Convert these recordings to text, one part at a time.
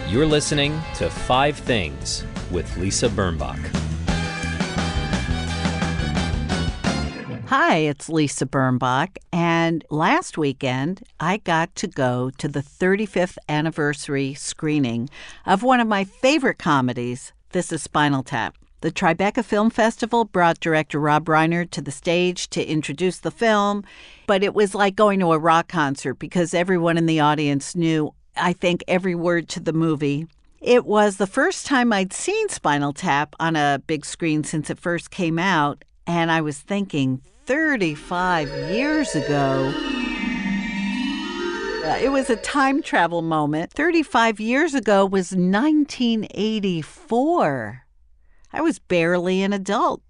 You're listening to 5 Things with Lisa Birnbach. Hi, it's Lisa Birnbach, and last weekend I got to go to the 35th anniversary screening of one of my favorite comedies, This Is Spinal Tap. The Trbeca Film Festival brought director Rob Reiner to the stage to introduce the film, but it was like going to a rock concert because everyone in the audience knew, I think, every word to the movie. It was the first time I'd seen Spinal Tap on a big screen since it first came out, and I was thinking, 35 years ago. It was a time travel moment. 35 years ago was 1984. I was barely an adult.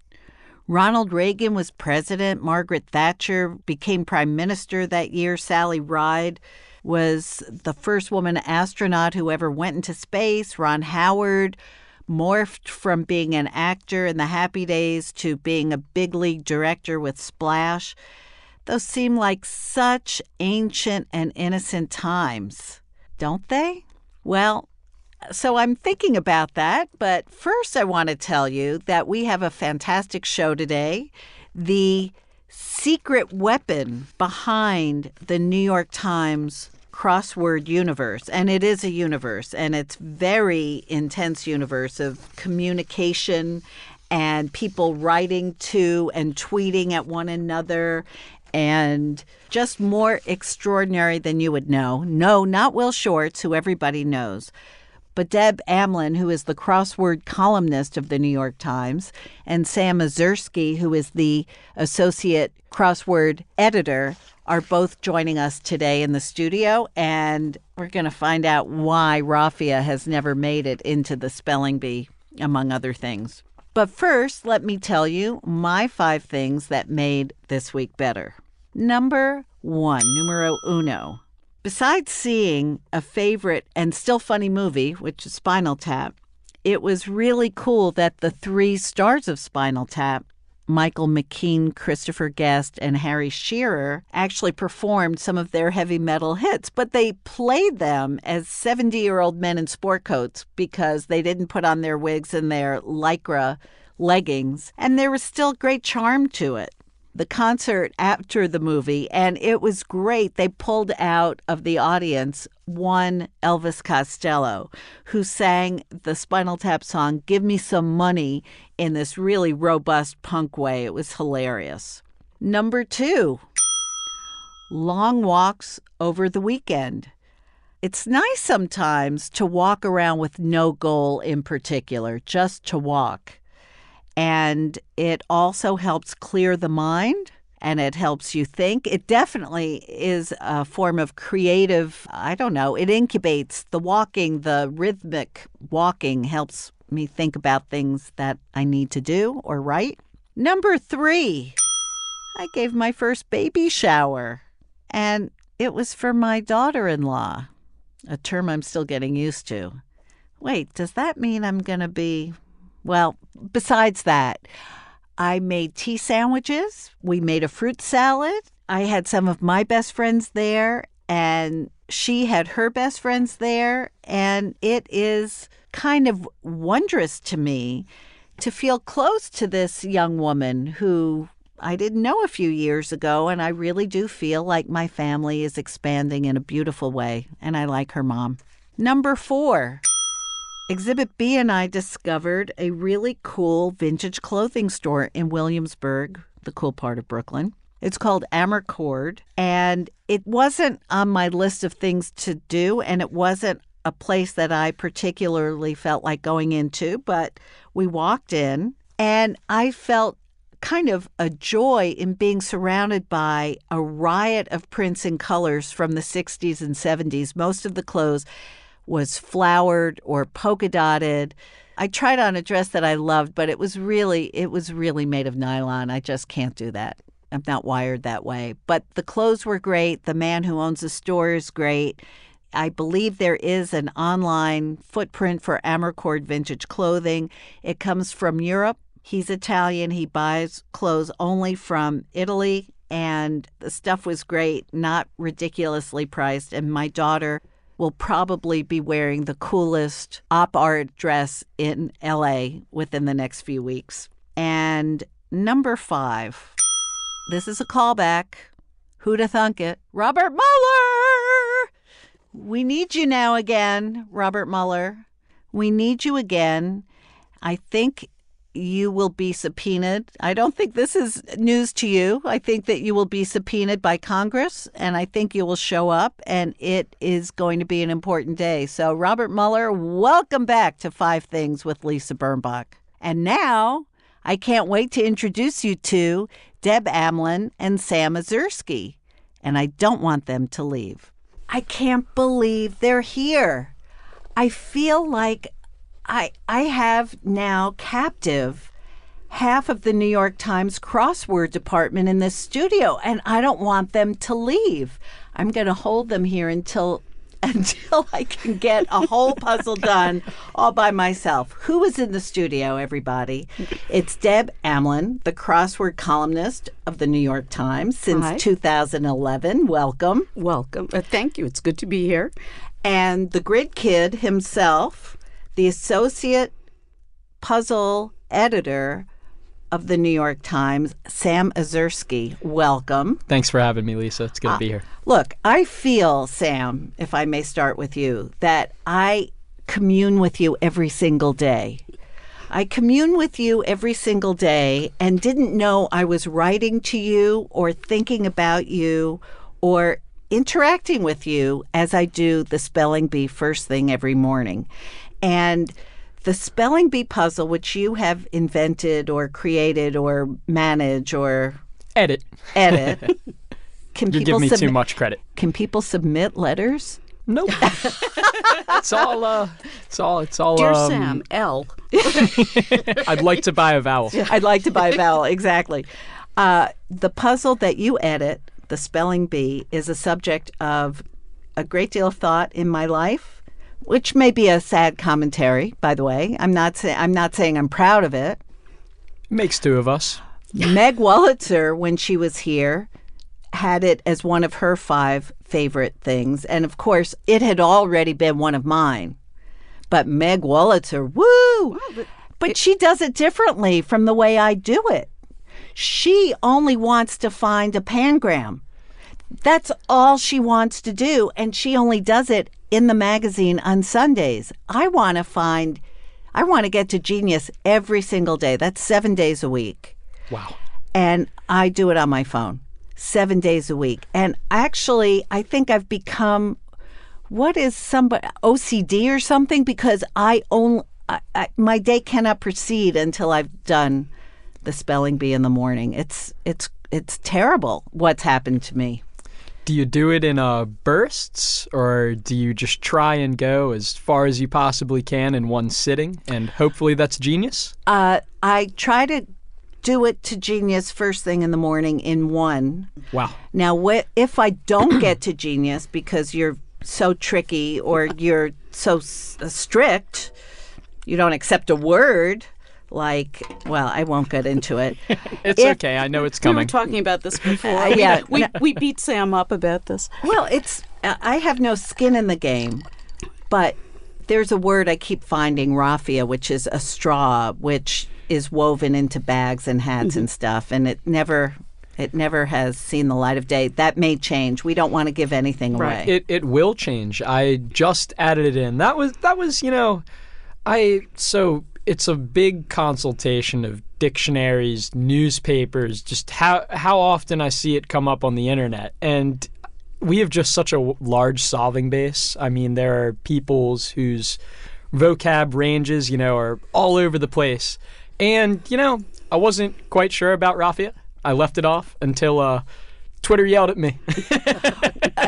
Ronald Reagan was president. Margaret Thatcher became prime minister that year. Sally Ride was the first woman astronaut who ever went into space. Ron Howard morphed from being an actor in the Happy Days to being a big league director with Splash. Those seem like such ancient and innocent times, don't they? Well, so I'm thinking about that, but first I want to tell you that we have a fantastic show today. The secret weapon behind the New York Times crossword universe, and it is a universe, and it's very intense universe of communication and people writing to and tweeting at one another, and just more extraordinary than you would know. No, not Will Shortz, who everybody knows, but Deb Amlen, who is the crossword columnist of the New York Times, and Sam Ezersky, who is the associate crossword editor, are both joining us today in the studio, and we're going to find out why raffia has never made it into the spelling bee, among other things. But first, let me tell you my 5 things that made this week better. Number 1, numero uno. Besides seeing a favorite and still funny movie, which is Spinal Tap, it was really cool that the 3 stars of Spinal Tap, Michael McKean, Christopher Guest, and Harry Shearer, actually performed some of their heavy metal hits, but they played them as 70-year-old men in sport coats because they didn't put on their wigs and their Lycra leggings, and there was still great charm to it. The concert after the movie, and it was great. They pulled out of the audience one Elvis Costello, who sang the Spinal Tap song, Give Me Some Money, in this really robust punk way. It was hilarious. Number 2, long walks over the weekend. It's nice sometimes to walk around with no goal in particular, just to walk. And it also helps clear the mind, and it helps you think. It definitely is a form of creative, it incubates the walking, the rhythmic walking helps me think about things that I need to do or write. Number 3, I gave my first baby shower, and it was for my daughter-in-law, a term I'm still getting used to. Wait, does that mean I'm going to be... Well, besides that, I made tea sandwiches. We made a fruit salad. I had some of my best friends there, and she had her best friends there. And it is kind of wondrous to me to feel close to this young woman who I didn't know a few years ago. And I really do feel like my family is expanding in a beautiful way. And I like her mom. Number 4. Exhibit B and I discovered a really cool vintage clothing store in Williamsburg, the cool part of Brooklyn. It's called Amarcord, and it wasn't on my list of things to do, and it wasn't a place that I particularly felt like going into, but we walked in, and I felt kind of a joy in being surrounded by a riot of prints and colors from the 60s and 70s. Most of the clothes was flowered or polka dotted. I tried on a dress that I loved, but it was really made of nylon. I just can't do that. I'm not wired that way. But the clothes were great. The man who owns the store is great. I believe there is an online footprint for Amarcord Vintage Clothing. It comes from Europe. He's Italian. He buys clothes only from Italy, and the stuff was great, not ridiculously priced. And my daughter will probably be wearing the coolest op art dress in LA within the next few weeks. And number 5, this is a callback. Who'da thunk it? Robert Mueller! We need you now again, Robert Mueller. We need you again. I think you will be subpoenaed. I don't think this is news to you. I think that you will be subpoenaed by Congress, and I think you will show up, and it is going to be an important day. So, Robert Mueller, welcome back to 5 Things with Lisa Birnbach. And now, I can't wait to introduce you to Deb Amlen and Sam Ezersky, and I don't want them to leave. I can't believe they're here. I feel like I have now captive half of the New York Times crossword department in this studio, and I don't want them to leave. I'm going to hold them here until I can get a whole puzzle done all by myself. Who is in the studio, everybody? It's Deb Amlen, the crossword columnist of the New York Times since 2011. Welcome. Welcome. Thank you. It's good to be here. And the Grid Kid himself, the associate puzzle editor of the New York Times, Sam Ezersky. Welcome. Thanks for having me, Lisa. It's good to be here. Look, I feel, Sam, if I may start with you, that I commune with you every single day. I commune with you every single day and didn't know I was writing to you or thinking about you or interacting with you as I do the spelling bee first thing every morning. And the spelling bee puzzle, which you have invented or created or manage or edit. Can You're giving me too much credit. Can people submit letters? Nope. It's all. Dear Sam, L. I'd like to buy a vowel. I'd like to buy a vowel, exactly. The puzzle that you edit, the spelling bee, is a subject of a great deal of thought in my life, which may be a sad commentary, by the way. I'm not saying I'm proud of it. Makes 2 of us. Meg Wolitzer, when she was here, had it as one of her 5 favorite things. And of course, it had already been one of mine. But Meg Wolitzer, woo! Wow, but she does it differently from the way I do it. She only wants to find a pangram. That's all she wants to do. And she only does it in the magazine on Sundays. I want to get to genius every single day. That's 7 days a week. Wow. And I do it on my phone 7 days a week. And actually, I think I've become, OCD or something, because my day cannot proceed until I've done the spelling bee in the morning. It's terrible what's happened to me. Do you do it in bursts, or do you just try and go as far as you possibly can in one sitting, and hopefully that's genius? I try to do it to genius first thing in the morning in one. Wow. Now, if I don't get to genius because you're so tricky or you're so strict, you don't accept a word, I won't get into it. It's okay. I know it's coming. We were talking about this before. Yeah. We beat Sam up about this. Well, I have no skin in the game, but there's a word I keep finding, raffia, which is a straw, which is woven into bags and hats and stuff, and it never has seen the light of day. That may change. We don't want to give anything away. It will change. I just added it in. That was it's a big consultation of dictionaries, newspapers, just how often I see it come up on the internet. And we have just such a large solving base. I mean, there are peoples whose vocab ranges, are all over the place. And, I wasn't quite sure about raffia. I left it off until Twitter yelled at me.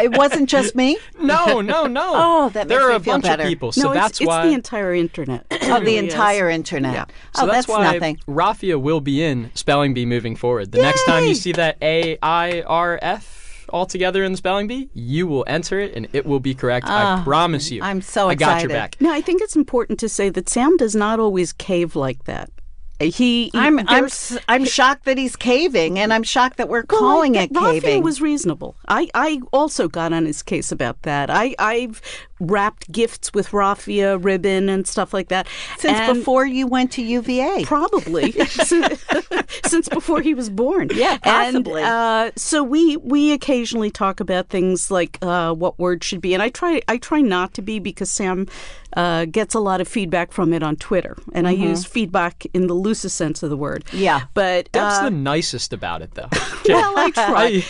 It wasn't just me? No. Oh, that makes me feel better. There are a bunch of people, so that's why... It's the entire internet. Oh, the entire internet. Yeah. So that's why nothing. Raffia will be in Spelling Bee moving forward. The next time you see that AIRF all together in the Spelling Bee, you will enter it, and it will be correct. I promise you. I'm so excited. I got your back. Now, I think it's important to say that Sam does not always cave like that. I'm shocked that he's caving, and I'm shocked that we're calling it caving. Raffia was reasonable. I also got on his case about that. I've wrapped gifts with raffia ribbon and stuff like that. Since before you went to UVA. Probably. Since before he was born. Yeah, possibly. And, so we occasionally talk about things like what words should be. And I try not to be, because Sam gets a lot of feedback from it on Twitter. And I use feedback in the loosest sense of the word. Yeah. But That's the nicest about it, though. well, I try.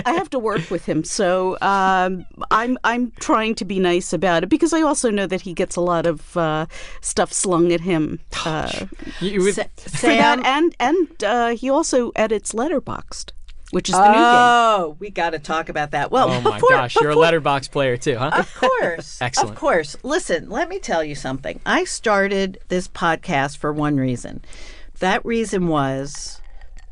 I have to work with him, so I'm trying to be nice about it, because I also know that he gets a lot of stuff slung at him for that, and he also edits Letterboxd, which is the new game. Oh, we got to talk about that. Well, oh my gosh, you're a letterbox player too, huh? Of course. Excellent. Of course. Listen, let me tell you something. I started this podcast for one reason. That reason was,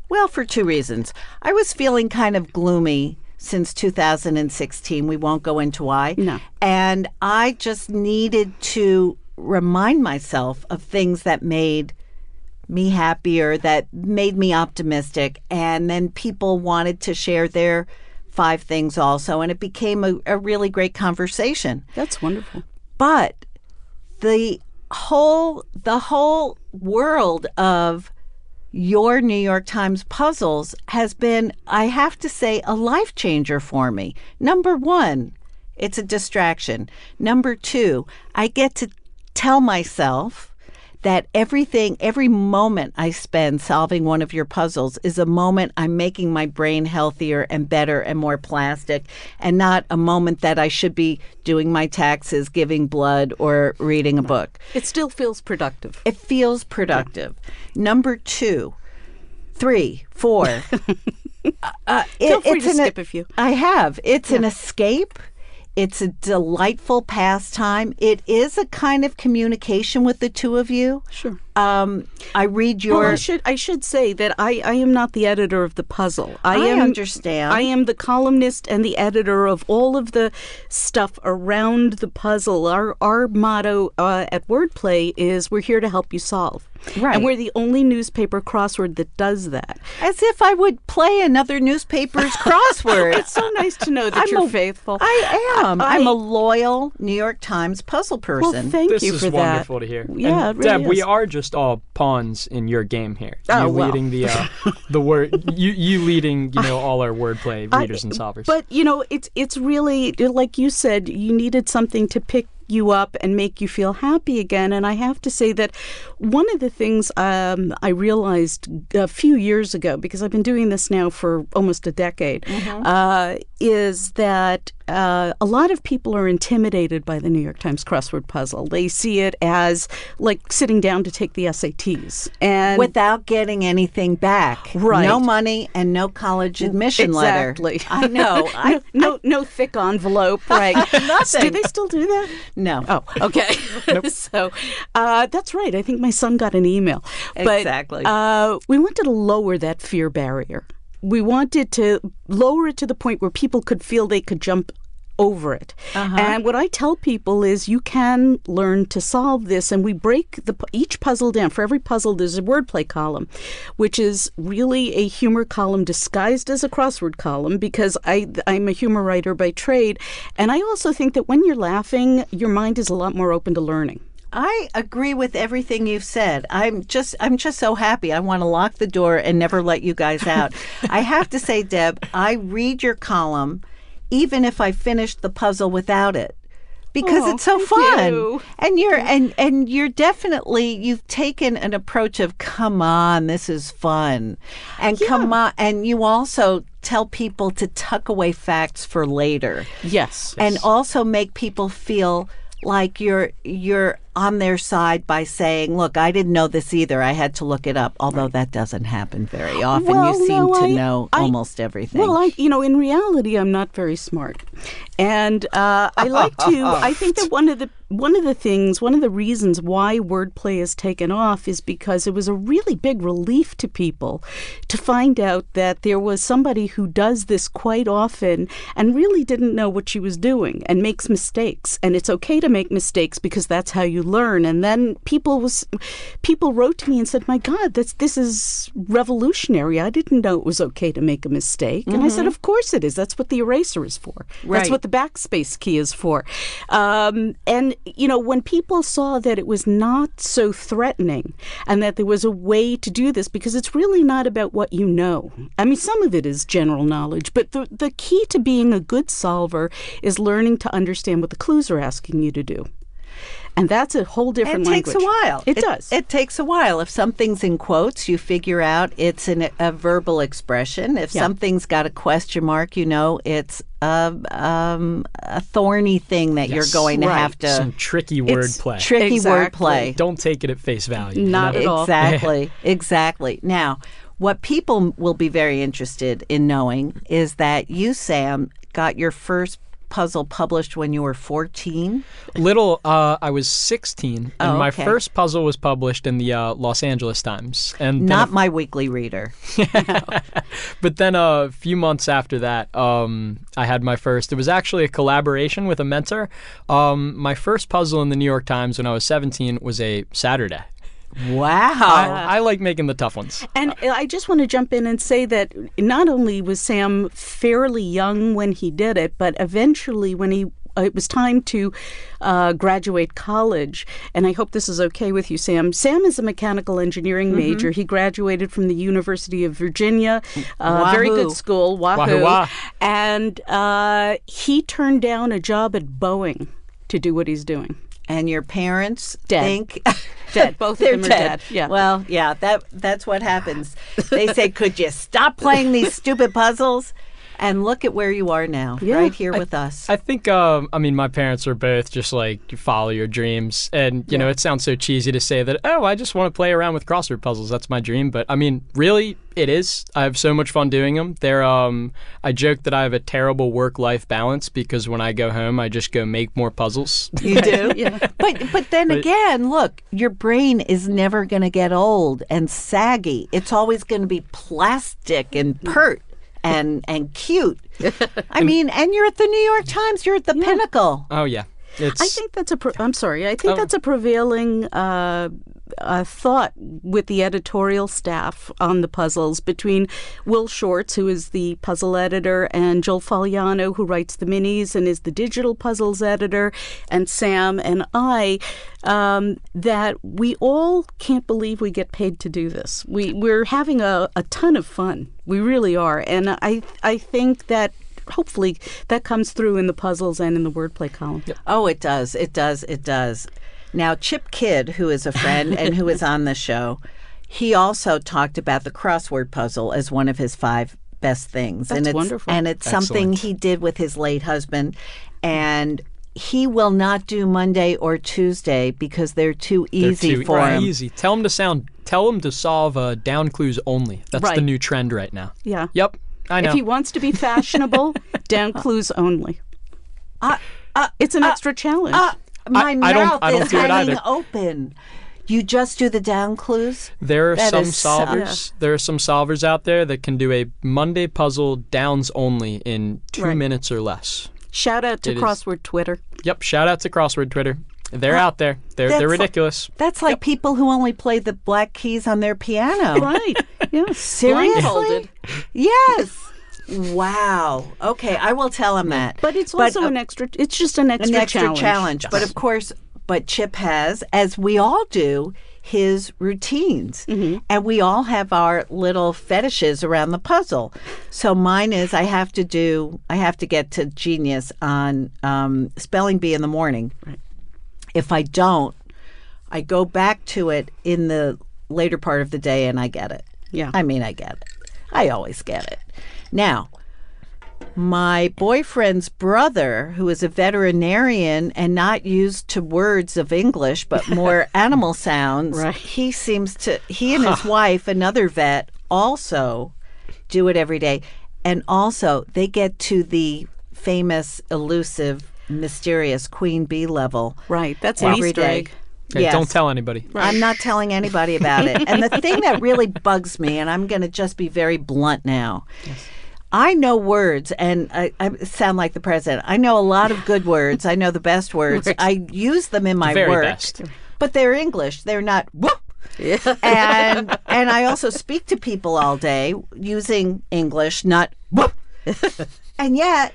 well, for two reasons. I was feeling kind of gloomy since 2016. We won't go into why. No. And I just needed to remind myself of things that made me happier, that made me optimistic. And then people wanted to share their 5 things also. And it became a really great conversation. That's wonderful. But the whole world of your New York Times puzzles has been, I have to say, a life changer for me. Number 1, it's a distraction. Number 2, I get to tell myself that every moment I spend solving one of your puzzles is a moment I'm making my brain healthier and better and more plastic, and not a moment that I should be doing my taxes, giving blood, or reading a book. It still feels productive. It feels productive. Yeah. Number 2, 3, 4. Feel free to skip a few. I have. It's an escape. It's a delightful pastime. It is a kind of communication with the two of you. Sure. I read your... Well, I should say that I am not the editor of the puzzle. I understand. I am the columnist and the editor of all of the stuff around the puzzle. Our motto at Wordplay is, we're here to help you solve. Right. And we're the only newspaper crossword that does that. As if I would play another newspaper's crossword. It's so nice to know that you're faithful. I am. I'm a loyal New York Times puzzle person. Well, thank you for that. This is wonderful to hear. Yeah, and it really Deb, we is. are just all pawns in your game here. Oh, you leading the word. You leading all our wordplay readers and solvers. But it's really, like you said, you needed something to pick you up and make you feel happy again. And I have to say that one of the things I realized a few years ago, because I've been doing this now for almost a decade, is that a lot of people are intimidated by the New York Times crossword puzzle. They see it as like sitting down to take the SATs. And without getting anything back. Right. No money and no college admission letter. Exactly. I know. No thick envelope, right? Nothing. Do they still do that? No. Oh, okay. So that's right. I think my son got an email. Exactly. But we wanted to lower that fear barrier. We wanted to lower it to the point where people could feel they could jump over it. And what I tell people is you can learn to solve this, and we break each puzzle down. For every puzzle, there's a wordplay column, which is really a humor column disguised as a crossword column, because I'm a humor writer by trade. And I also think that when you're laughing, your mind is a lot more open to learning. I agree with everything you've said. I'm just so happy. I want to lock the door and never let you guys out. I have to say, Deb, I read your column even if I finished the puzzle without it, because it's so fun. You. And you're definitely, you've taken an approach of, come on, this is fun. And come on, and you also tell people to tuck away facts for later. Yes. And also make people feel like you're on their side by saying, look, I didn't know this either. I had to look it up, although that doesn't happen very often. Well, you seem to know I almost everything. Well, in reality, I'm not very smart. And I think that one of the reasons why wordplay has taken off is because it was a really big relief to people to find out that there was somebody who does this quite often and really didn't know what she was doing and makes mistakes. And it's okay to make mistakes because that's how you learn. And then people wrote to me and said, "My God, this is revolutionary. I didn't know it was okay to make a mistake." And I said, "Of course it is. That's what the eraser is for. Right. That's what the backspace key is for." And when people saw that it was not so threatening and that there was a way to do this, because it's really not about what you know. I mean, some of it is general knowledge, but the key to being a good solver is learning to understand what the clues are asking you to do. And that's a whole different language. It takes a while. It does. It takes a while. If something's in quotes, you figure out it's a verbal expression. If something's got a question mark, it's a thorny thing that you're going to have to... Some tricky wordplay. Tricky wordplay. Don't take it at face value. Not at all. Exactly. Now, what people will be very interested in knowing is that you, Sam, got your first puzzle published when you were 14? I was 16, and my first puzzle was published in the Los Angeles Times. And not my weekly reader. But then a few months after that, I had my first. It was actually a collaboration with a mentor. My first puzzle in the New York Times when I was 17 was a Saturday. Wow. I like making the tough ones. And I just want to jump in and say that not only was Sam fairly young when he did it, but eventually when it was time to graduate college, and I hope this is okay with you, Sam. Sam is a mechanical engineering major. He graduated from the University of Virginia, very good school, Wahoo. Wahoo. And he turned down a job at Boeing to do what he's doing. And your parents Dead. think... Dead. Both of them are dead. Yeah. Well, yeah, that's what happens. They say, "Could you stop playing these stupid puzzles?" And look at where you are now, right here with us. I think, my parents are both just like, you follow your dreams. And, it sounds so cheesy to say that, I just want to play around with crossword puzzles. That's my dream. But, really, it is. I have so much fun doing them. I joke that I have a terrible work-life balance because when I go home, I just go make more puzzles. You do? Yeah. But then again, look, your brain is never going to get old and saggy. It's always going to be plastic and pert. And cute. And you're at the New York Times. You're at the pinnacle. Oh, yeah. I think that's that's a prevailing thought with the editorial staff on the puzzles between Will Shorts, who is the puzzle editor, and Joel Fagliano, who writes the minis and is the digital puzzles editor, and Sam and I, that we all can't believe we get paid to do this. We're having a ton of fun. We really are. And I think that hopefully that comes through in the puzzles and in the wordplay column. Yep. Oh, it does. It does. It does. Now, Chip Kidd, who is a friend and who is on the show, he also talked about the crossword puzzle as one of his 5 best things. That's wonderful. And it's something he did with his late husband. And he will not do Monday or Tuesday because they're too easy for him. Easy. Tell him to solve down clues only. That's the new trend right now. Yeah. Yep. I know. If he wants to be fashionable, down clues only. It's an extra challenge. My mouth I don't is do it hanging either. open. You just do the down clues? There are some solvers. There are some solvers out there that can do a Monday puzzle downs only in 2 minutes or less. Shout out to Crossword Twitter. Yep. Shout out to Crossword Twitter. They're out there. They're ridiculous. That's like people who only play the black keys on their piano. Right. Yeah. Seriously? Blindfolded. Yes. Wow. Okay, I will tell him that. But it's also it's just an extra challenge. But of course, Chip has, as we all do, his routines. Mm-hmm. And we all have our little fetishes around the puzzle. So mine is I have to get to genius on spelling bee in the morning. Right. If I don't, I go back to it in the later part of the day and I get it. Yeah. I get it. I always get it. Now, my boyfriend's brother, who is a veterinarian and not used to words of English, but more animal sounds, he and his wife, another vet, also do it every day. And also, they get to the famous, elusive, mysterious queen bee level. Right, that's an Easter egg. Okay, yes. Don't tell anybody. Right. I'm not telling anybody about it. And the thing that really bugs me, and I'm going to just be very blunt now, I know words, and I sound like the president. I know a lot of good words. I know the best words. I use them in my very work, best. but they're English. They're not whoop. Yeah. And I also speak to people all day using English, not whoop. And yet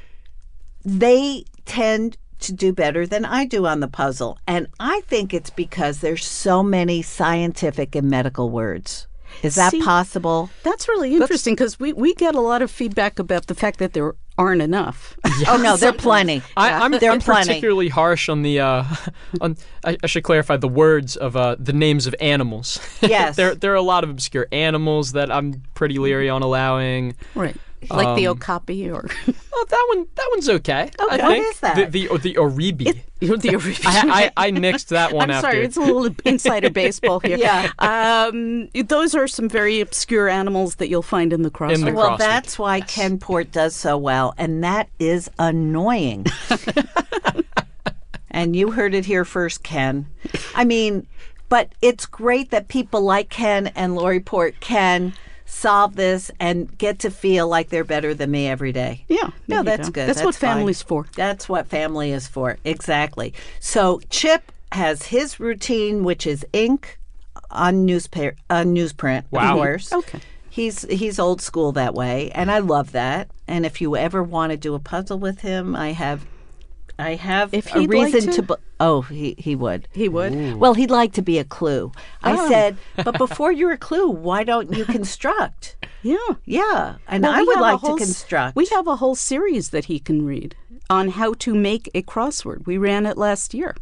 they tend to do better than I do on the puzzle. And I think it's because there's so many scientific and medical words. Is that possible? That's really interesting because we get a lot of feedback about the fact that there aren't enough. Oh, no, there are plenty. I'm particularly harsh on the, I should clarify the words of the names of animals. Yes. There are a lot of obscure animals that I'm pretty leery on allowing. Right. Like the okapi or... Oh, that one's okay. Okay. I think. What is that? The oribi. The oribi. I nixed that one I'm after. sorry, it's a little insider baseball here. Yeah. Those are some very obscure animals that you'll find in the crossword. Well, that's why Ken Port does so well, and that is annoying. And you heard it here first, Ken. I mean, but it's great that people like Ken and Lori Port can solve this and get to feel like they're better than me every day. Yeah. No, that's good. That's what fine. family's for. That's what family is for. Exactly. So Chip has his routine, which is ink on newsprint, Wow. of course. Okay. He's old school that way, and I love that. And if you ever want to do a puzzle with him, I have If a he'd reason like to. he would. He would. Ooh. Well, he'd like to be a clue. I Oh. said, but before you're a clue, why don't you construct? Yeah. Yeah, and Well, I we would have a like to whole construct. We have a whole series that he can read on how to make a crossword. We ran it last year.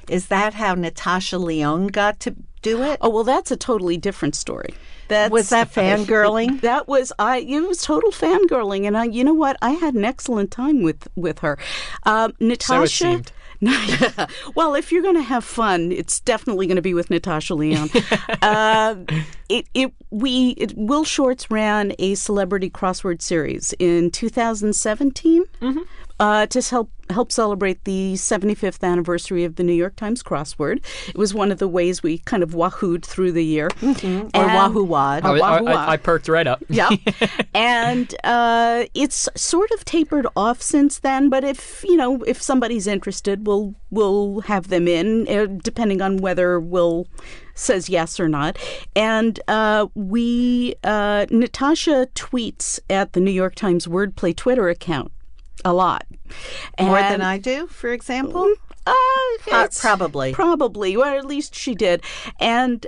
Is that how Natasha Lyonne got to do it? Oh, well, that's a totally different story. Was that fangirling? That was it was total fangirling, and you know what? I had an excellent time with her. Natasha. So it seemed. Well, if you're going to have fun, it's definitely going to be with Natasha Lyonne. Will Shorts ran a celebrity crossword series in 2017 to help celebrate the 75th anniversary of the New York Times crossword. It was one of the ways we kind of wahooed through the year. Or wahoo-wad. I perked right up. Yeah. And it's sort of tapered off since then, but if somebody's interested, we'll have them in, depending on whether Will says yes or not. And Natasha tweets at the New York Times Wordplay Twitter account a lot. More than I do, for example? Probably. Probably, or at least she did. And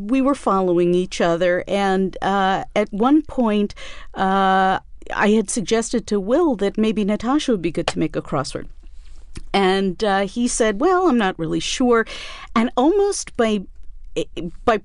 we were following each other. And at one point, I had suggested to Will that maybe Natasha would be good to make a crossword. And he said, well, I'm not really sure. And almost by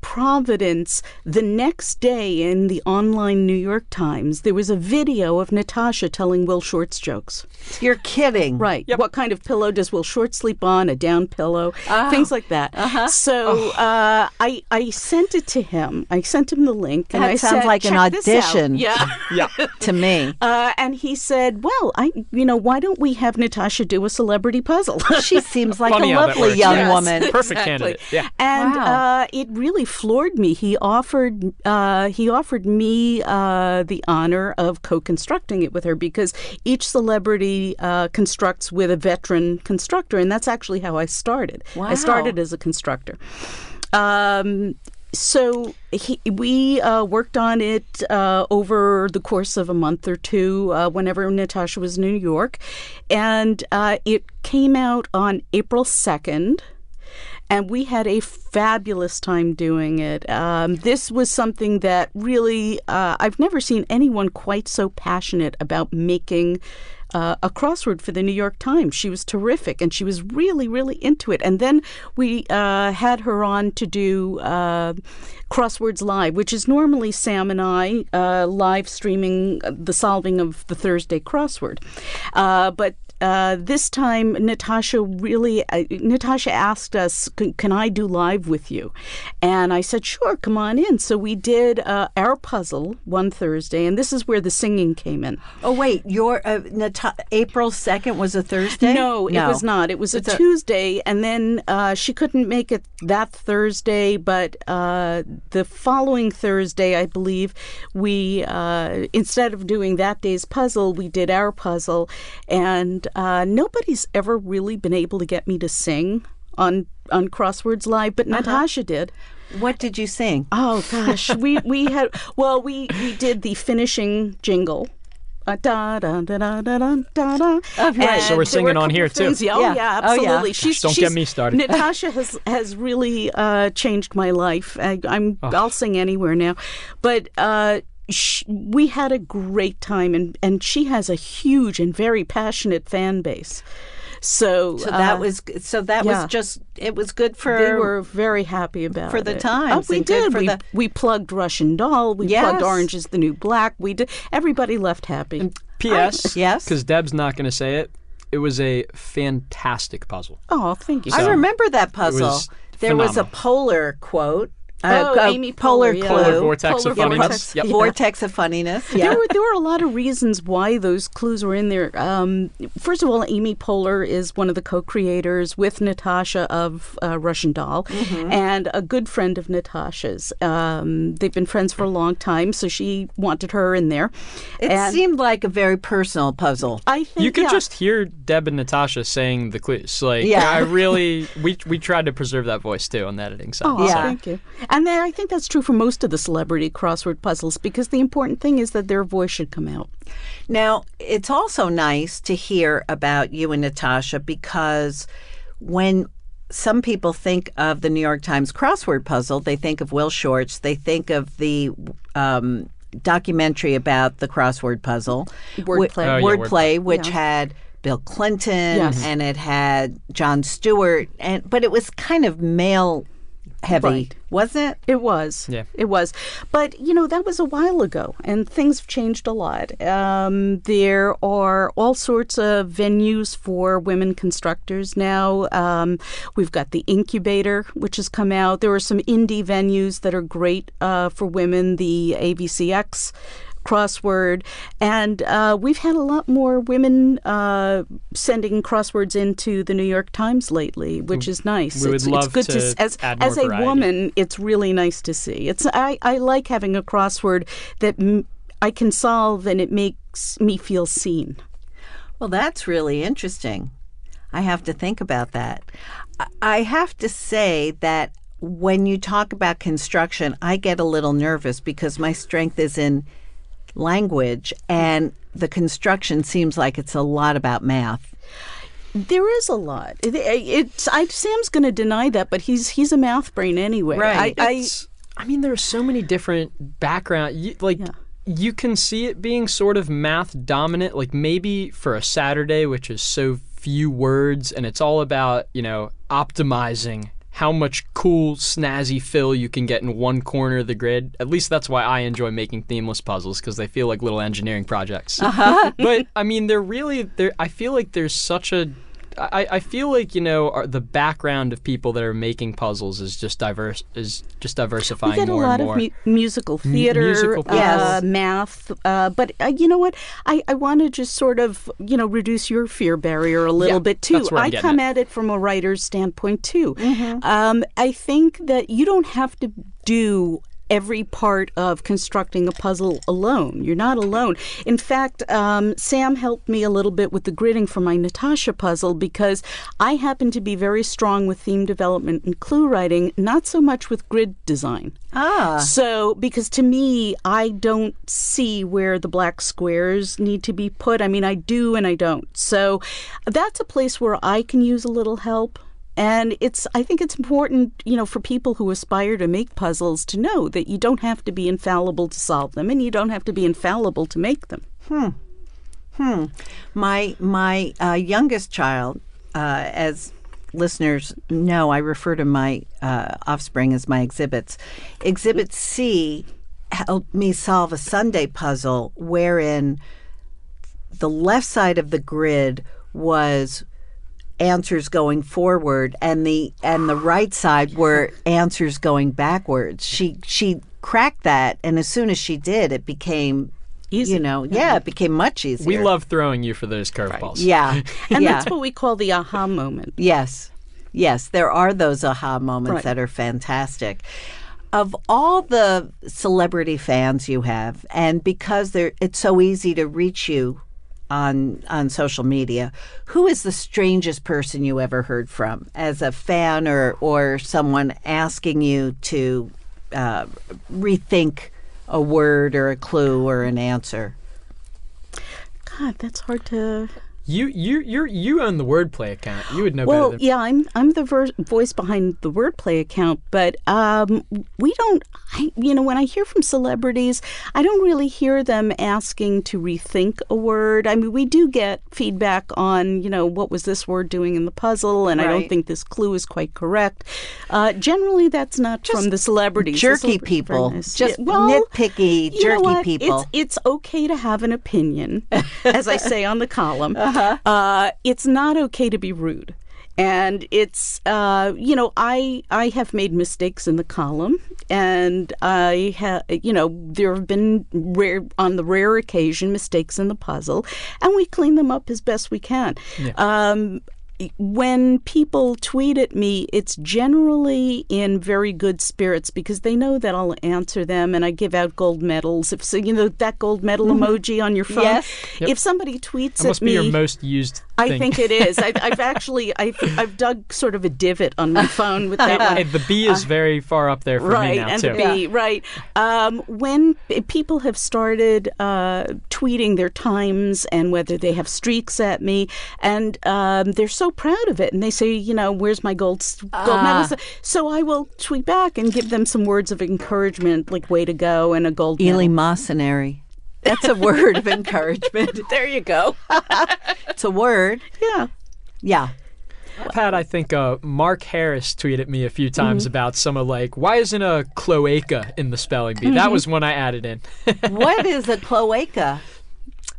providence, the next day in the online New York Times, there was a video of Natasha telling Will Shorts jokes. You're kidding. Right. Yep. What kind of pillow does Will Shorts sleep on? A down pillow? Things like that. So I sent it to him. I sent him the link. And That I sounds said, like an "Check this out." audition. Yeah. To me. And he said, well, why don't we have Natasha do a celebrity puzzle? She seems like Funny a how that lovely works. young Yes. woman. Perfect Exactly. candidate. Yeah. And Wow. it really floored me. He offered me the honor of co-constructing it with her because each celebrity constructs with a veteran constructor, and that's actually how I started. Wow. I started as a constructor. So we worked on it over the course of a month or two whenever Natasha was in New York. And it came out on April 2nd. And we had a fabulous time doing it. This was something that really, I've never seen anyone quite so passionate about making a crossword for the New York Times. She was terrific, and she was really, really into it. And then we had her on to do Crosswords Live, which is normally Sam and I live streaming the solving of the Thursday crossword. But this time, Natasha asked us, can I do live with you? And I said, sure, come on in. So we did our puzzle one Thursday, and this is where the singing came in. Oh, wait, your April 2nd was a Thursday? No, it was not. It was a Tuesday, and then she couldn't make it that Thursday, but the following Thursday, I believe, we, instead of doing that day's puzzle, we did our puzzle, and nobody's ever really been able to get me to sing on Crosswords Live, but Natasha did. What did you sing? Oh gosh, we did the finishing jingle. Da, da, da, da, da, da, da. Right. So we're singing on here too. Yeah, absolutely. Don't get me started. Natasha has really changed my life. I'll sing anywhere now, but we had a great time, and she has a huge and very passionate fan base. So that was just, it was good for. They were very happy about for the it. times. We did. We plugged Russian Doll. We plugged Orange is the New Black. We did. Everybody left happy. And P.S. Yes, because Deb's not going to say it. It was a fantastic puzzle. Oh, thank you. I remember that puzzle. There was a polar quote. Amy Polar Poehler, clue. Polar vortex of Polar funniness. Yep. Vortex of funniness. Yeah. There were a lot of reasons why those clues were in there. First of all, Amy Poehler is one of the co-creators with Natasha of Russian Doll, and a good friend of Natasha's. They've been friends for a long time, so she wanted her in there. It seemed like a very personal puzzle. I think you could just hear Deb and Natasha saying the clues. I really we tried to preserve that voice too on the editing side. Oh, thank you. And I think that's true for most of the celebrity crossword puzzles, because the important thing is that their voice should come out. Now, it's also nice to hear about you and Natasha, because when some people think of the New York Times crossword puzzle, they think of Will Shortz, they think of the documentary about the crossword puzzle, Wordplay, which had Bill Clinton and it had Jon Stewart, but it was kind of male heavy, wasn't it? It was. Yeah. It was. But, that was a while ago, and things have changed a lot. There are all sorts of venues for women constructors now. We've got the Incubator, which has come out. There are some indie venues that are great for women, the ABCX crossword, and we've had a lot more women sending crosswords into the New York Times lately, which is nice. We would love it's good to add more as a variety. woman, it's really nice to see. I like having a crossword that I can solve, and it makes me feel seen. Well, that's really interesting. I have to think about that. I have to say that when you talk about construction, I get a little nervous because my strength is in language, and the construction seems like it's a lot about math. There is a lot. Sam's going to deny that, but he's a math brain anyway. Right. I mean, there are so many different backgrounds. You can see it being sort of math dominant, like maybe for a Saturday, which is so few words, and it's all about, optimizing how much cool, snazzy fill you can get in one corner of the grid. At least that's why I enjoy making themeless puzzles, because they feel like little engineering projects. But, I mean, I feel like there's such a... I feel like, the background of people that are making puzzles is just diversifying more and more. We get a lot of musical theater, math. But you know what? I want to just sort of, reduce your fear barrier a little bit, too. I come at it from a writer's standpoint, too. I think that you don't have to do every part of constructing a puzzle alone. You're not alone. In fact, Sam helped me a little bit with the gridding for my Natasha puzzle, because I happen to be very strong with theme development and clue writing, not so much with grid design. So, because to me, I don't see where the black squares need to be put. I mean, I do and I don't. So that's a place where I can use a little help. And I think it's important, for people who aspire to make puzzles to know that you don't have to be infallible to solve them, and you don't have to be infallible to make them. My youngest child, as listeners know, I refer to my offspring as my exhibits. Exhibit C helped me solve a Sunday puzzle wherein the left side of the grid was answers going forward, and the right side were answers going backwards. She cracked that, and as soon as she did, it became easy. It became much easier. We love throwing you for those curveballs. Right. Yeah. And that's what we call the aha moment. Yes, there are those aha moments that are fantastic. Of all the celebrity fans you have, and because it's so easy to reach you on social media, who is the strangest person you ever heard from as a fan or someone asking you to rethink a word or a clue or an answer? God, that's hard to... You own the Wordplay account. You would know better than... yeah, I'm the voice behind the Wordplay account, but we don't... when I hear from celebrities, I don't really hear them asking to rethink a word. I mean, we do get feedback on, what was this word doing in the puzzle, and I don't think this clue is quite correct. Generally, that's not just from the celebrities. Jerky people. Nitpicky, jerky people. It's okay to have an opinion, as I say on the column. It's not okay to be rude. And it's, I have made mistakes in the column, and I have, there have been on the rare occasion mistakes in the puzzle, and we clean them up as best we can. Yeah. When people tweet at me, it's generally in very good spirits because they know that I'll answer them, and I give out gold medals. If so, that gold medal emoji on your phone. Yes. If somebody tweets at me, that must be your most used thing. I think it is. I've dug sort of a divot on my phone with that one. Hey, the B is very far up there for me now, and too. The B, right. When people have started tweeting their times and whether they have streaks at me, and they're so proud of it, and they say, where's my gold medal? So I will tweet back and give them some words of encouragement, like "way to go" and a gold medal. Eleemosynary. That's a word of encouragement. There you go. It's a word. Yeah. I've had, I think, Mark Harris tweet at me a few times about some of why isn't a cloaca in the spelling bee? That was one I added in. What is a cloaca?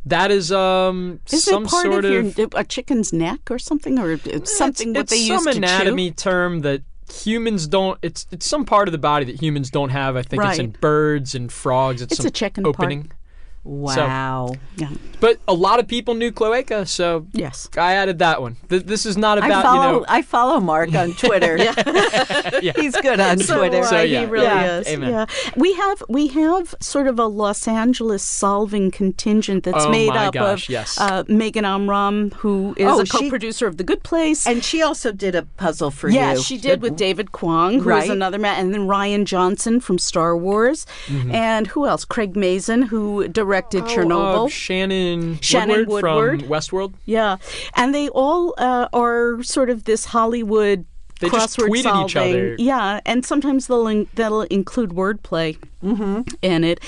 That is some sort of a chicken's neck or something, or something that they use to chew? It's some anatomy term that humans don't. It's some part of the body that humans don't have. I think it's in birds and frogs. It's some a chicken opening. part. Wow. Yeah. But a lot of people knew cloaca, so yes, I added that one. This is not about I follow Mark on Twitter. Yeah. He's good on Twitter. So he really is. Amen. Yeah. We have sort of a Los Angeles solving contingent that's made up of Megan Amram, who is a co-producer of The Good Place, and she also did a puzzle for you. Yeah, she did with David Kwong, who is another man, and then Ryan Johnson from Star Wars, and who else? Craig Mazin, who directed Chernobyl. Shannon Woodward from Westworld. Yeah, and they all are sort of this Hollywood They just crossword tweeted solving. each other. Yeah, and sometimes they'll include wordplay in it,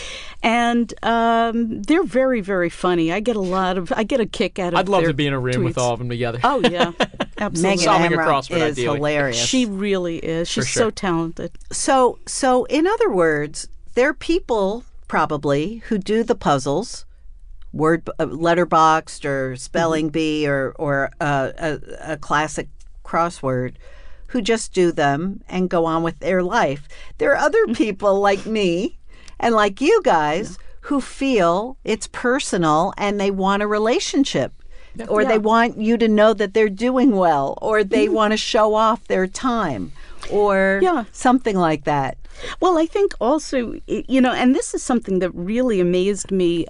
and they're very, very funny. I get a kick out of. I'd love their to be in a room with tweets. all of them together. Oh yeah, absolutely. Megan Solving a Amram crossword is ideally. hilarious. She really is. She's so talented. So in other words, there are people probably who do the puzzles, letterboxed or spelling bee or a classic crossword, who just do them and go on with their life. There are other people like me and like you guys who feel it's personal and they want a relationship. Or they want you to know that they're doing well, or they want to show off their time, or something like that. Well, I think also, and this is something that really amazed me.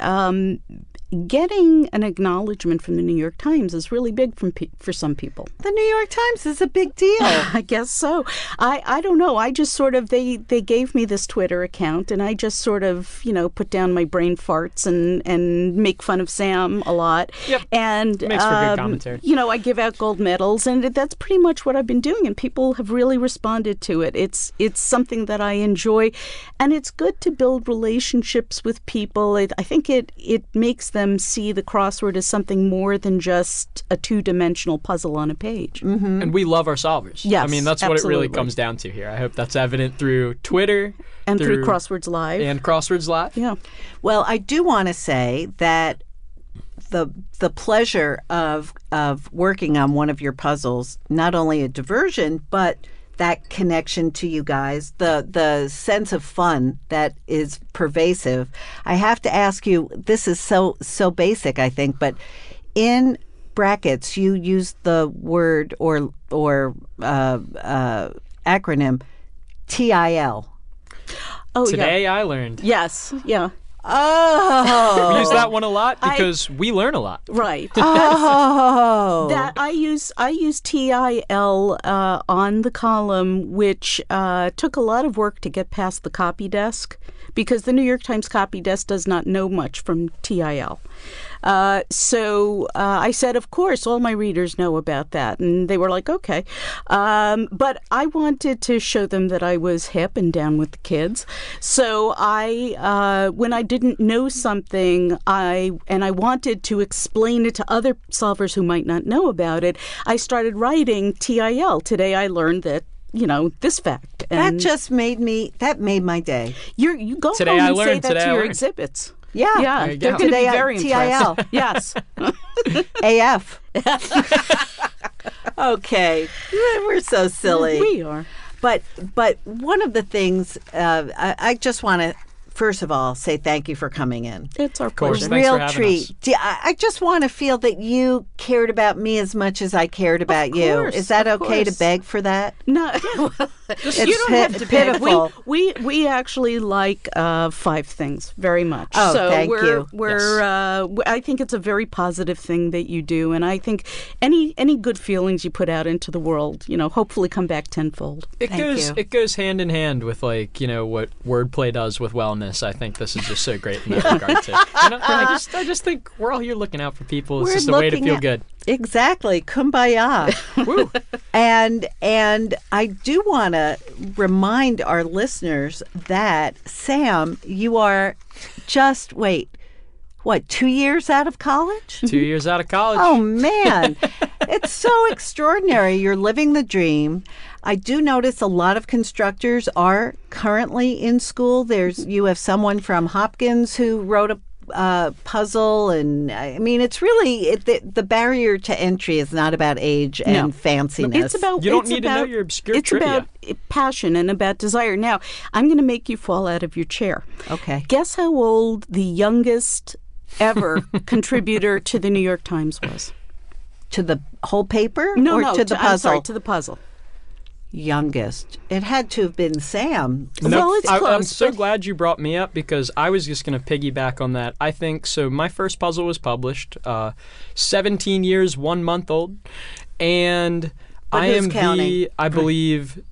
Getting an acknowledgement from the New York Times is really big for some people. The New York Times is a big deal. I guess so. I don't know. I just sort of, they gave me this Twitter account, and I just sort of, put down my brain farts and make fun of Sam a lot. Yep. And, makes for good commentary. I give out gold medals, and that's pretty much what I've been doing, and people have really responded to it. It's something that I enjoy, and it's good to build relationships with people. I think it makes them see the crossword as something more than just a two-dimensional puzzle on a page. Mm-hmm. And we love our solvers. Yes, I mean, that's what it really comes down to here. I hope that's evident through Twitter. And through Crosswords Live. And Crosswords Live. Yeah. Well, I do want to say that the pleasure of working on one of your puzzles, not only a diversion, but that connection to you guys, the sense of fun that is pervasive. I have to ask you, this is so basic, I think, but in brackets you use the word or acronym TIL. Oh, Today yeah. I learned. Yes. Yeah. Oh, We use that one a lot because we learn a lot. Right. Oh, That I use TIL on the column, which took a lot of work to get past the copy desk, because the New York Times copy desk does not know much from TIL. So I said, of course, all my readers know about that. And they were like, okay. But I wanted to show them that I was hip and down with the kids. So when I didn't know something, I wanted to explain it to other solvers who might not know about it, I started writing TIL. Today I learned that, this fact. And that made my day. You go Today home I and say learned, that today to I your learned. exhibits. Yeah, Yeah, you they're go. going to be Today very TIL. impressed. Yes. AF. Okay, we're so silly. We are. But one of the things I just want to first of all say thank you for coming in. It's our course. pleasure. Thanks for Real having treat. us. I just want to feel that you cared about me as much as I cared about you. course, Is that of okay to course. beg for that? No, It's you don't have to beg. pitiful. We actually like 5 things very much. Oh, so thank you. I think it's a very positive thing that you do, and I think any good feelings you put out into the world, hopefully come back tenfold. Thank It goes hand in hand with what Wordplay does with wellness. I think this is just so great in that regard too. I just think we're all here looking out for people. It's We're just a way to looking feel at- good. Exactly. Kumbaya. Woo. And I do want to remind our listeners that, Sam, you are just, 2 years out of college? 2 years out of college. Oh, man. It's so extraordinary. You're living the dream. I do notice a lot of constructors are currently in school. You have someone from Hopkins who wrote a puzzle, and I mean, it's really the barrier to entry is not about age and fanciness. It's about You don't it's need to know about- your obscure It's trivia. about passion and about desire. Now, I'm going to make you fall out of your chair. Okay. Guess how old the youngest ever contributor to the New York Times was? To the whole paper? No, or no, to the puzzle? I'm sorry, to the puzzle. Youngest. It had to have been Sam. Well, it's I'm close, so but- glad you brought me up because I was just going to piggyback on that. I think so. My first puzzle was published 17 years, 1 month old, and But I who's am counting? I believe,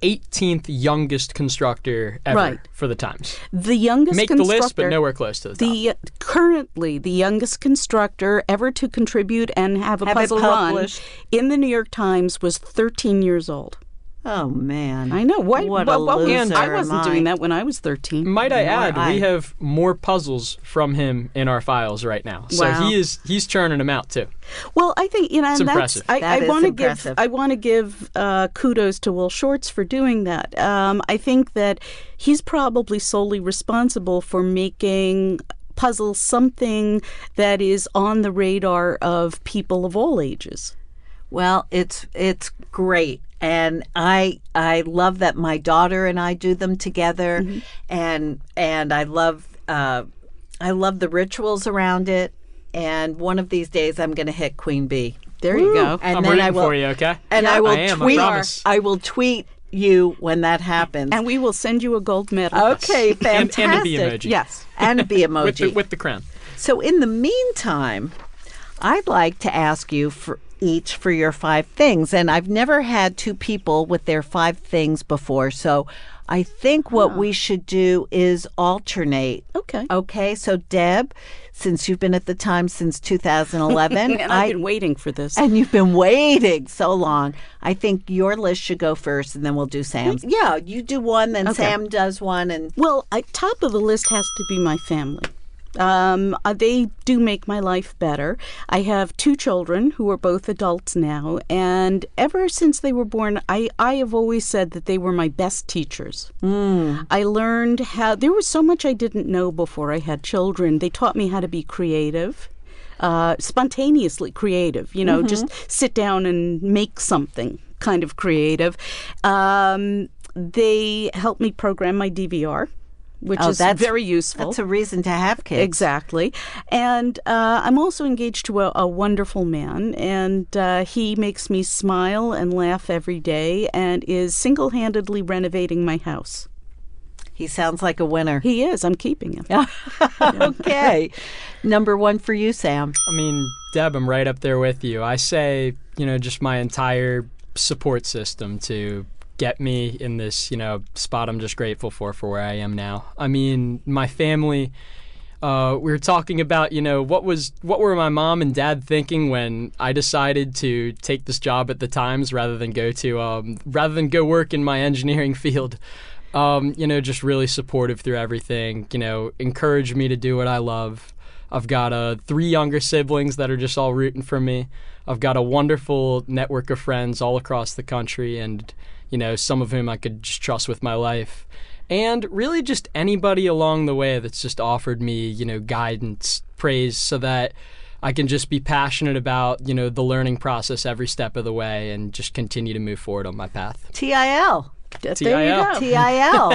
18th youngest constructor ever Right. for the Times. The youngest Make the constructor, list, but nowhere close to the top. Currently the youngest constructor ever to contribute and have a Have it puzzle run published. in the New York Times was 13 years old. Oh, man. I know. What a loser I wasn't am doing I. that when I was 13. Might I add, I. we have more puzzles from him in our files right now. So Wow. he's churning them out too. Well, I think and It's that's impressive. That I is want to impressive. give kudos to Will Shorts for doing that. I think that he's probably solely responsible for making puzzles something that is on the radar of people of all ages. Well, it's great. And I love that my daughter and I do them together, and I love the rituals around it. And one of these days, I'm going to hit Queen Bee. There you go. And I'm then rooting I will for you, okay? And Yeah, I will I am, I tweet. promise. I will tweet you when that happens. And we will send you a gold medal. Okay, fantastic. And a bee emoji. Yes. And a bee emoji. with the crown. So in the meantime, I'd like to ask you for your 5 things. And I've never had 2 people with their 5 things before. So I think what we should do is alternate. Okay. Okay. So Deb, since you've been at the Times since 2011. And I've been waiting for this. And you've been waiting so long. I think your list should go first, and then we'll do Sam's. Yeah, you do one, then Okay. Sam does one. And Well, top of the list has to be my family. They do make my life better. I have 2 children who are both adults now, and ever since they were born, I have always said that they were my best teachers. I learned how, there was so much I didn't know before I had children. They taught me how to be creative. spontaneously creative, just sit down and make something kind of creative. They help me program my DVR, which is very useful. That's a reason to have kids. Exactly. And I'm also engaged to a wonderful man, and he makes me smile and laugh every day and is single-handedly renovating my house. He sounds like a winner. He is. I'm keeping him. Okay. Number one for you, Sam. I mean, Deb, I'm right up there with you. I say, just my entire support system to get me in this, spot I'm just grateful for where I am now. I mean, my family, we were talking about, what were my mom and dad thinking when I decided to take this job at the Times rather than go work in my engineering field. Just really supportive through everything, encourage me to do what I love. I've got 3 younger siblings that are just all rooting for me. I've got a wonderful network of friends all across the country, and some of whom I could just trust with my life. And really just anybody along the way that's just offered me, guidance, praise, so that I can just be passionate about, the learning process every step of the way and just continue to move forward on my path. TIL. There you go. TIL.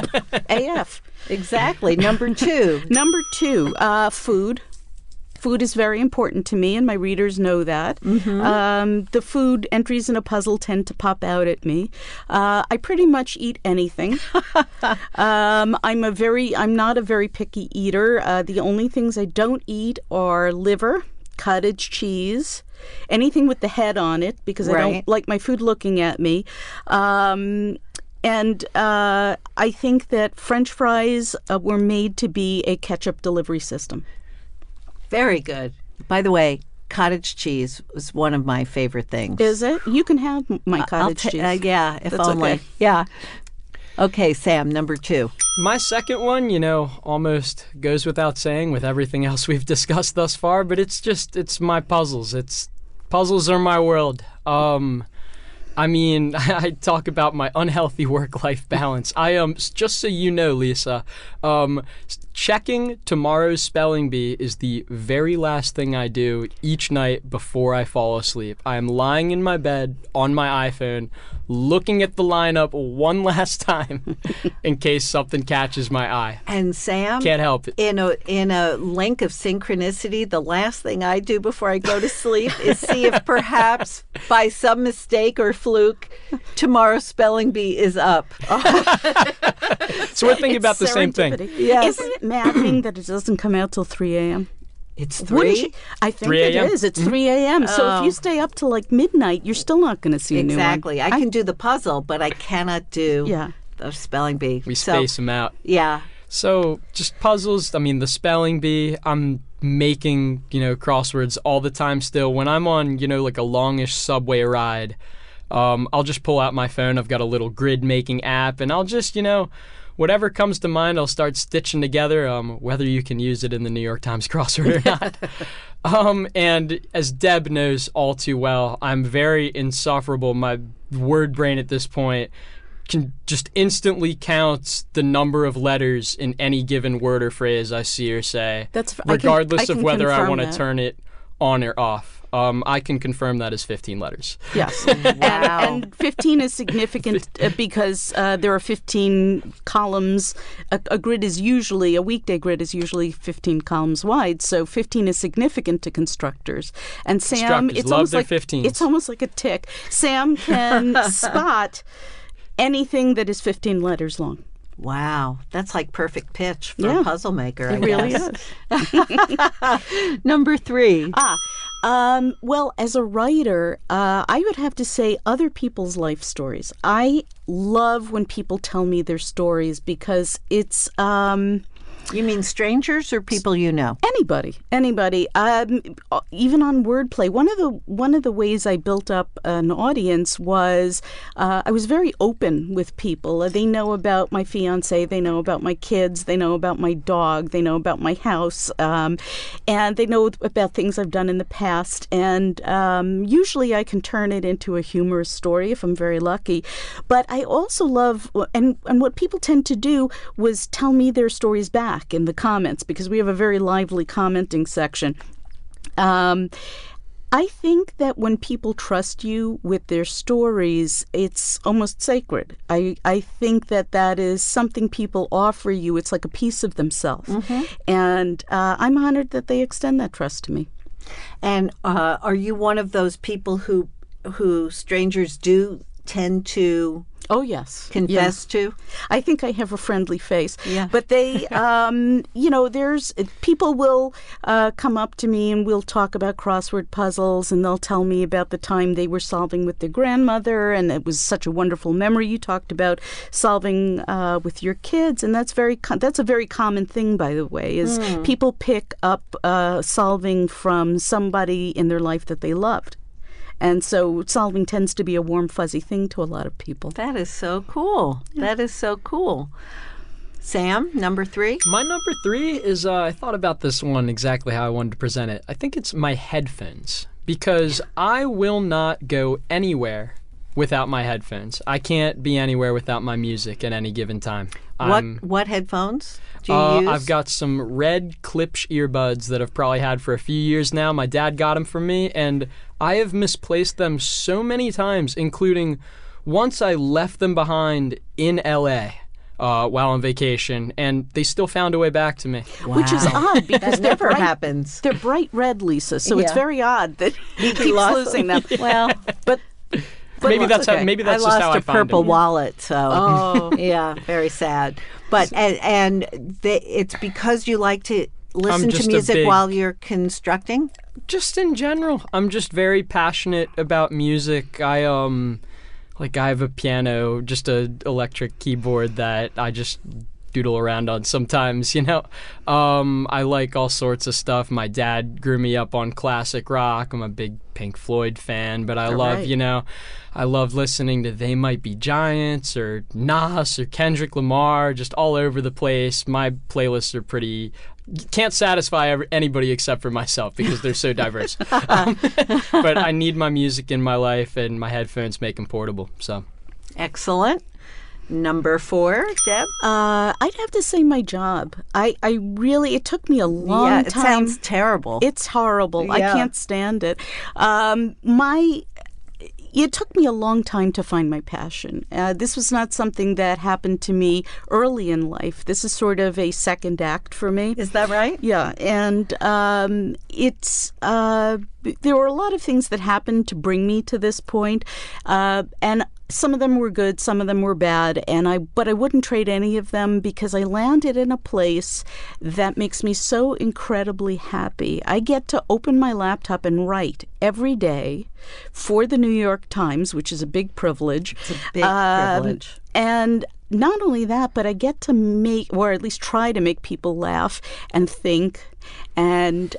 AF. Exactly. Number 2. Number 2, food. Food is very important to me, and my readers know that. The food entries in a puzzle tend to pop out at me. I pretty much eat anything. I'm not a very picky eater. The only things I don't eat are liver, cottage cheese, anything with the head on it, because I don't like my food looking at me. And I think that French fries were made to be a ketchup delivery system. Very good. By the way, cottage cheese was one of my favorite things. Is it? You can have my cottage cheese. Yeah, if That's only. okay. Yeah. Okay, Sam, number 2. My second one, almost goes without saying with everything else we've discussed thus far, but it's my puzzles. Puzzles are my world. I mean, I talk about my unhealthy work-life balance. Just so you know, Lisa, checking tomorrow's spelling bee is the very last thing I do each night before I fall asleep. I am lying in my bed on my iPhone, looking at the lineup one last time in case something catches my eye. And Sam, can't help it. In a link of synchronicity, the last thing I do before I go to sleep is see if perhaps by some mistake or fluke tomorrow's spelling bee is up. So we're thinking about the same thing. Yes. Isn't it maddening that it doesn't come out till 3 a.m.? It's 3? I think 3 it a.m.? is. It's 3 a.m. So if you stay up till like midnight, you're still not going to see a new one. Exactly. I can do the puzzle, but I cannot do the spelling bee. We space them out. Yeah. So just puzzles. I mean, the spelling bee, I'm making, crosswords all the time still. When I'm on, like a longish subway ride, I'll just pull out my phone. I've got a little grid making app, and I'll just, whatever comes to mind, I'll start stitching together, whether you can use it in the New York Times crossword or not. And as Deb knows all too well, I'm very insufferable. My word brain at this point can just instantly count the number of letters in any given word or phrase I see or say, regardless of whether I want to turn it on or off. I can confirm that is 15 letters. Yes. Wow. And 15 is significant because there are 15 columns. A weekday grid is usually 15 columns wide, so 15 is significant to constructors. And Sam, it's almost like a tick. Sam can spot anything that is 15 letters long. Wow. That's like perfect pitch for a puzzle maker, I guess. It really is. Number 3. Well, as a writer, I would have to say other people's life stories. I love when people tell me their stories because it's... You mean strangers or people you know? Anybody. Even on Wordplay, one of the ways I built up an audience was I was very open with people. They know about my fiance, they know about my kids, they know about my dog, they know about my house, and they know about things I've done in the past. And usually I can turn it into a humorous story if I'm very lucky. But I also love, and what people tend to do was tell me their stories back in the comments, because we have a very lively commenting section. I think that when people trust you with their stories, it's almost sacred. I think that is something people offer you. It's like a piece of themselves. And I'm honored that they extend that trust to me. And are you one of those people who strangers do tend to Oh, yes. confess to? I think I have a friendly face. Yeah. But they, there's people will come up to me and we'll talk about crossword puzzles, and they'll tell me about the time they were solving with their grandmother, and it was such a wonderful memory. You talked about solving with your kids, and that's a very common thing, by the way, is people pick up solving from somebody in their life that they loved. And so solving tends to be a warm, fuzzy thing to a lot of people. That is so cool. Yeah. That is so cool. Sam, number 3? My number 3 is, I thought about this one exactly how I wanted to present it. I think it's my headphones, because I will not go anywhere without my headphones. I can't be anywhere without my music at any given time. What headphones do you use? I've got some red Klipsch earbuds that I've probably had for a few years now. My dad got them for me, and I have misplaced them so many times, including once I left them behind in L.A. While on vacation, and they still found a way back to me. Wow. Which is odd, because that never happens. They're bright red, Lisa, so it's very odd that he keeps losing them. Well, but maybe that's okay. how. Maybe that's I just how I lost a find purple them. wallet, so yeah, very sad. But it's because you like to listen to music while you're constructing. Just in general, I'm just very passionate about music. I have a piano, just an electric keyboard that I just doodle around on sometimes, I like all sorts of stuff. My dad grew me up on classic rock. I'm a big Pink Floyd fan, but I love listening to They Might Be Giants or Nas or Kendrick Lamar, just all over the place. My playlists are pretty... Can't satisfy anybody except for myself because they're so diverse. But I need my music in my life, and my headphones make them portable. So, excellent. Number 4, Deb? I'd have to say my job. I really, it took me a long time. It sounds terrible. It's horrible. I can't stand it. It took me a long time to find my passion. This was not something that happened to me early in life. This is sort of a second act for me. Is that right? Yeah, and there were a lot of things that happened to bring me to this point, and some of them were good, some of them were bad, but I wouldn't trade any of them because I landed in a place that makes me so incredibly happy. I get to open my laptop and write every day for the New York Times, which is a big privilege. It's a big privilege. And not only that, but I get to make, or at least try to make people laugh and think and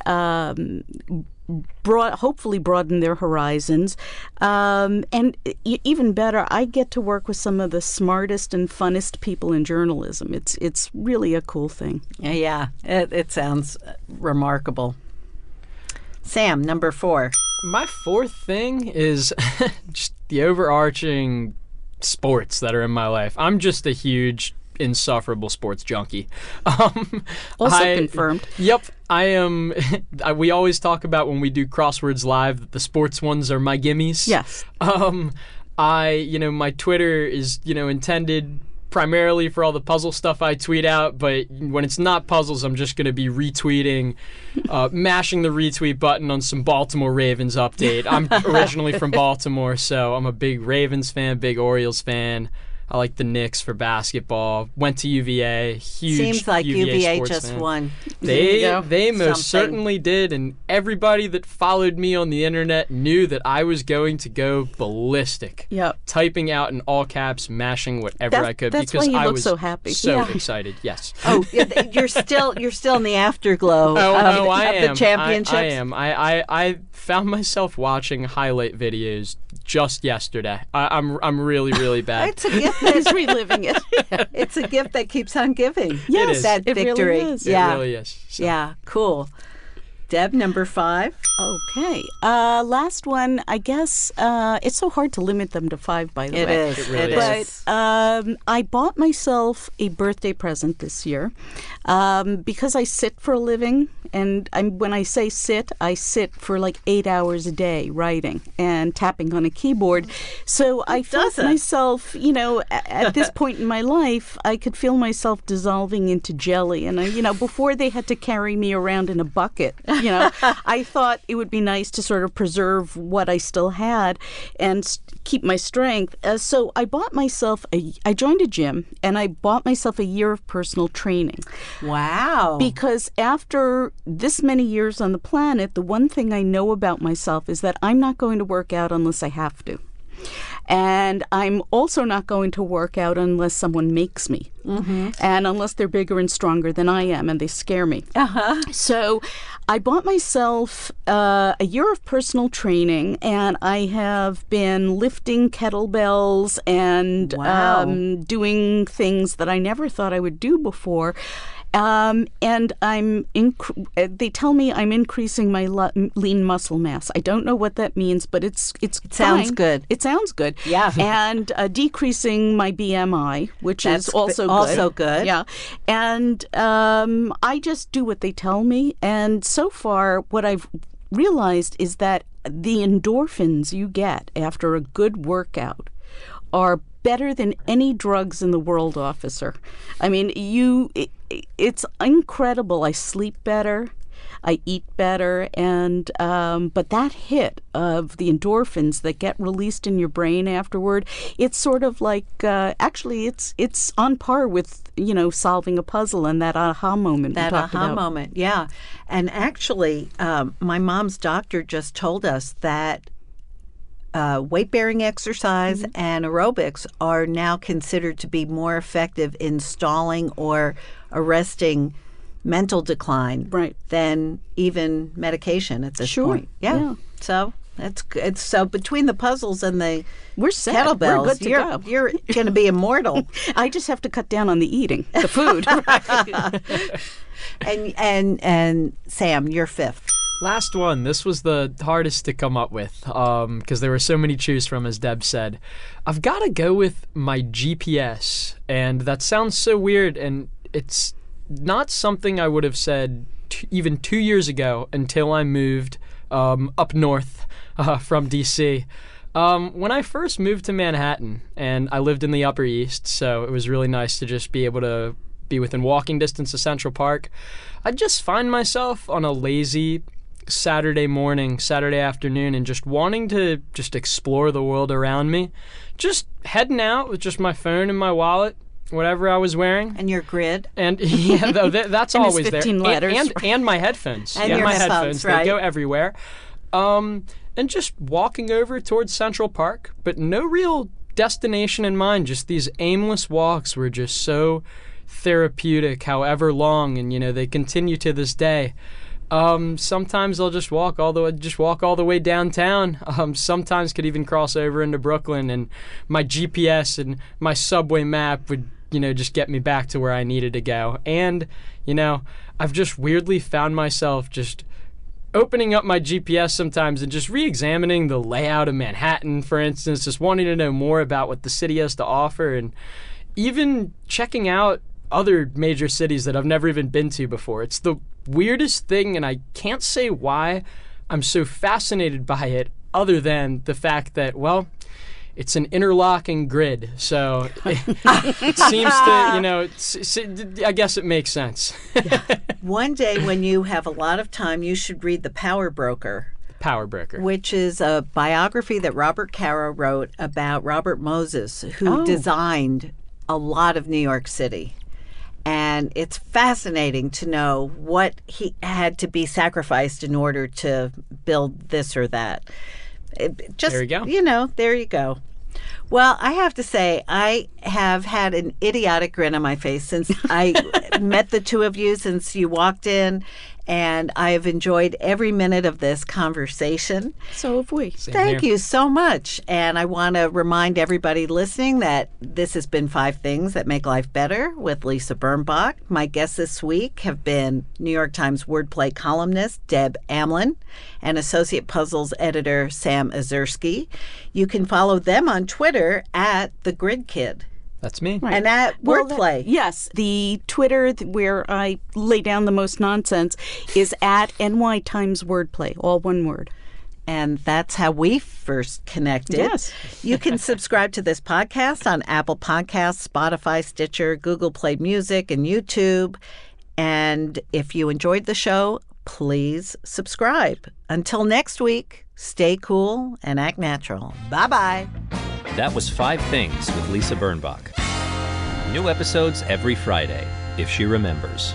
hopefully broaden their horizons. And even better, I get to work with some of the smartest and funnest people in journalism. It's really a cool thing. Yeah, it sounds remarkable. Sam, number 4. My 4th thing is just the overarching sports that are in my life. I'm just a huge, insufferable sports junkie. Confirmed. Yep, I am. We always talk about when we do Crosswords Live that the sports ones are my gimmies. Yes. My Twitter is, intended primarily for all the puzzle stuff I tweet out, but when it's not puzzles, I'm just going to be retweeting, mashing the retweet button on some Baltimore Ravens update. I'm originally from Baltimore, so I'm a big Ravens fan, big Orioles fan. I like the Knicks for basketball. Went to UVA. Huge. Seems like UVA just fan. won. They most certainly did, and everybody that followed me on the internet knew that I was going to go ballistic. Yep. Typing out in all caps, mashing whatever I could that's because why you I look was so happy. So excited. Yes. Oh, you're still in the afterglow I of am. the championships. I am. I found myself watching highlight videos just yesterday. I'm really, really bad. It's a gift. He's reliving it. It's a gift that keeps on giving. Yes, that it victory. really is. Yeah. It really is. So. Yeah, cool. Deb, number 5. Okay. Last one, I guess it's so hard to limit them to 5, by the way. It is. It really is. But I bought myself a birthday present this year because I sit for a living. And when I say sit, I sit for like 8 hours a day writing and tapping on a keyboard. So I felt myself, at this point in my life, I could feel myself dissolving into jelly. And, before they had to carry me around in a bucket, I thought it would be nice to sort of preserve what I still had and keep my strength. So I bought myself, I joined a gym and I bought myself a year of personal training. Wow. Because after this many years on the planet, the one thing I know about myself is that I'm not going to work out unless I have to. And I'm also not going to work out unless someone makes me. Mm-hmm. And unless they're bigger and stronger than I am and they scare me. Uh-huh. So I bought myself a year of personal training, and I have been lifting kettlebells and doing things that I never thought I would do before. And they tell me I'm increasing my lean muscle mass. I don't know what that means, but it sounds good. It sounds good. Yeah. And decreasing my BMI, which is also good. Yeah. And I just do what they tell me. And so far, what I've realized is that the endorphins you get after a good workout are better than any drugs in the world, officer. I mean, it's incredible. I sleep better, I eat better, and but that hit of the endorphins that get released in your brain afterward, it's sort of like actually it's on par with solving a puzzle and that aha moment. That aha moment, yeah. And actually, my mom's doctor just told us that weight-bearing exercise and aerobics are now considered to be more effective in stalling or arresting mental decline than even medication at this point. Yeah. So it's so between the puzzles and the kettlebells, we're good to go. You're going to be immortal. I just have to cut down on the eating, the food. And Sam, you're 5th. Last one. This was the hardest to come up with because there were so many to choose from, as Deb said. I've got to go with my GPS, and that sounds so weird, and it's not something I would have said even 2 years ago until I moved up north from D.C. When I first moved to Manhattan, and I lived in the Upper East, so it was really nice to just be able to be within walking distance of Central Park, I'd just find myself on a lazy Saturday morning, Saturday afternoon, and just wanting to just explore the world around me. Just heading out with just my phone and my wallet, whatever I was wearing. And your grid. And yeah, that's and always there. Letters. And my headphones. And my headphones, right. They go everywhere. And just walking over towards Central Park, but no real destination in mind. Just these aimless walks were just so therapeutic, however long, and they continue to this day. Sometimes I'll just walk all the way downtown. Sometimes could even cross over into Brooklyn, and my GPS and my subway map would just get me back to where I needed to go. And I've just weirdly found myself just opening up my GPS sometimes and just re-examining the layout of Manhattan, for instance, just wanting to know more about what the city has to offer, and even checking out other major cities that I've never even been to before. It's the weirdest thing, and I can't say why I'm so fascinated by it other than the fact that, well, it's an interlocking grid. So it seems to, I guess it makes sense. One day when you have a lot of time, you should read The Power Broker. Power Broker. Which is a biography that Robert Caro wrote about Robert Moses, who designed a lot of New York City. And it's fascinating to know what he had to be sacrificed in order to build this or that. There you go. There you go. Well, I have to say, I have had an idiotic grin on my face since I met the two of you, since you walked in. And I have enjoyed every minute of this conversation. So have we. Thank you so much. And I want to remind everybody listening that this has been 5 Things That Make Life Better with Lisa Birnbach. My guests this week have been New York Times Wordplay columnist Deb Amlen and Associate Puzzles editor Sam Ezersky. You can follow them on Twitter at The Grid Kid. That's me. Right. And at Wordplay. Yes, the Twitter where I lay down the most nonsense is at NY Times Wordplay, all one word. And that's how we first connected. Yes. You can subscribe to this podcast on Apple Podcasts, Spotify, Stitcher, Google Play Music, and YouTube. And if you enjoyed the show, please subscribe. Until next week, stay cool and act natural. Bye-bye. That was 5 Things with Lisa Birnbach. New episodes every Friday, if she remembers.